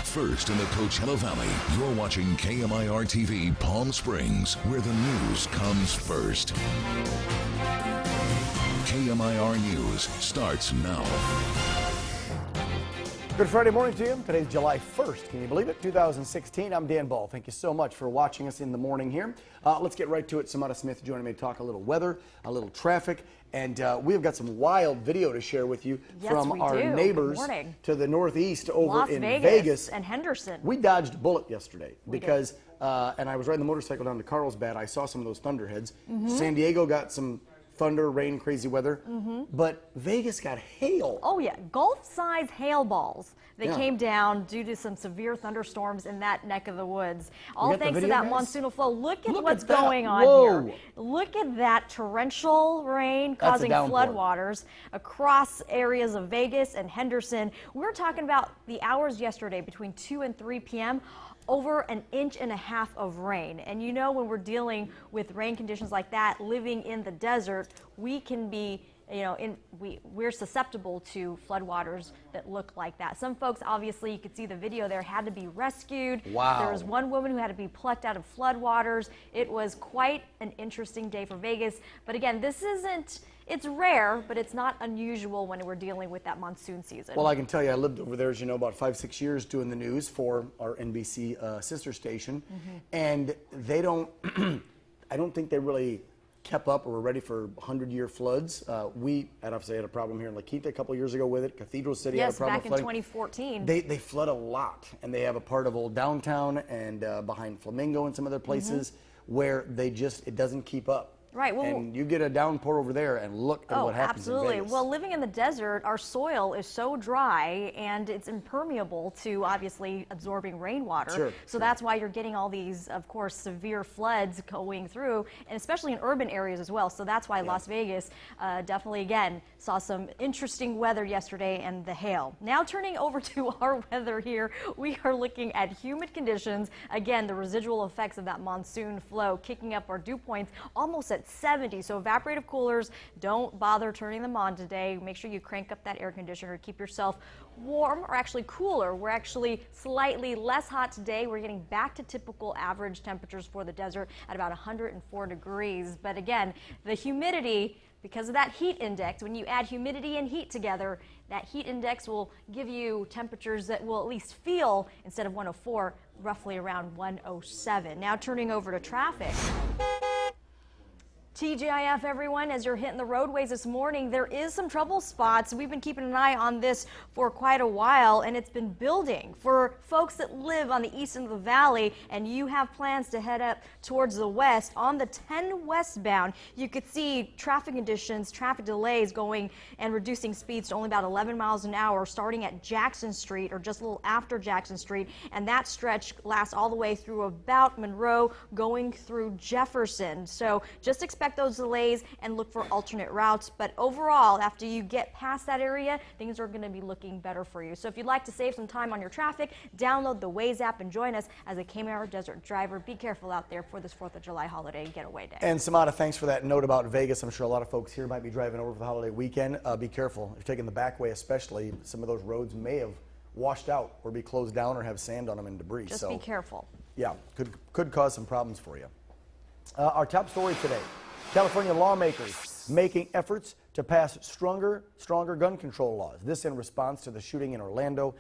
First in the Coachella Valley, you're watching KMIR-TV Palm Springs, where the news comes first. KMIR News starts now. Good Friday morning to you. Today's July 1st. Can you believe it? 2016. I'm Dan Ball. Thank you so much for watching us in the morning here. Let's get right to it. Samantha Smith joining me to talk a little weather, a little traffic, and we've got some wild video to share with you from our neighbors to the northeast over in Vegas and Henderson. We dodged a bullet yesterday because, and I was riding the motorcycle down to Carlsbad. I saw some of those thunderheads. San Diego got some thunder, rain, crazy weather, but Vegas got hail. Oh yeah, golf-size hail balls that came down due to some severe thunderstorms in that neck of the woods. All thanks to that monsoonal flow. Look at what's going on here. Look at that torrential rain causing floodwaters across areas of Vegas and Henderson. We're talking about the hours yesterday between 2 and 3 p.m. over 1.5 inches of rain. And you know, when we're dealing with rain conditions like that, living in the desert, we can be, you know, we're susceptible to floodwaters that look like that. Some folks, obviously, you could see the video there, had to be rescued. Wow. There was one woman who had to be plucked out of floodwaters. It was quite an interesting day for Vegas. But again, this isn't, it's rare, but it's not unusual when we're dealing with that monsoon season. Well, I can tell you, I lived over there, as you know, about 5-6 years doing the news for our NBC sister station, and they don't, I don't think they really kept up or were ready for 100-year floods. We obviously had a problem here in La Quinta a couple years ago with it. Cathedral City had a problem back in 2014. They flood a lot, and they have a part of Old Downtown and behind Flamingo and some other places where they just, it doesn't keep up. Right. Well, and you get a downpour over there and look at what happens absolutely. in Vegas. Well, living in the desert, our soil is so dry and it's impermeable to obviously absorbing rainwater. So that's why you're getting all these, of course, severe floods going through, and especially in urban areas as well. So that's why Las Vegas definitely, again, saw some interesting weather yesterday and the hail. Now turning over to our weather here, we are looking at humid conditions. Again, the residual effects of that monsoon flow kicking up our dew points almost at 70. So evaporative coolers, don't bother turning them on today. Make sure you crank up that air conditioner to keep yourself warm, or actually cooler. We're actually slightly less hot today. We're getting back to typical average temperatures for the desert at about 104 degrees. But again, the humidity, because of that heat index, when you add humidity and heat together, that heat index will give you temperatures that will at least feel, instead of 104, roughly around 107. Now turning over to traffic. TGIF, everyone, as you're hitting the roadways this morning, there is some trouble spots. We've been keeping an eye on this for quite a while, and it's been building. For folks that live on the east end of the valley and you have plans to head up towards the west, on the 10 westbound, you could see traffic conditions, traffic delays going and reducing speeds to only about 11 miles an hour, starting at Jackson Street or just a little after Jackson Street, and that stretch lasts all the way through about Monroe, going through Jefferson. So just expect those delays and look for alternate routes. But overall, after you get past that area, things are going to be looking better for you. So if you'd like to save some time on your traffic, download the Waze app and join us as a KMIR Desert driver. Be careful out there for this 4th of July holiday getaway day. And Samantha, thanks for that note about Vegas. I'm sure a lot of folks here might be driving over for the holiday weekend. Be careful. If you're taking the back way especially, some of those roads may have washed out or be closed down or have sand on them and debris. Just be careful. Yeah, could cause some problems for you. Our top story today. California lawmakers making efforts to pass stronger gun control laws. This in response to the shooting in Orlando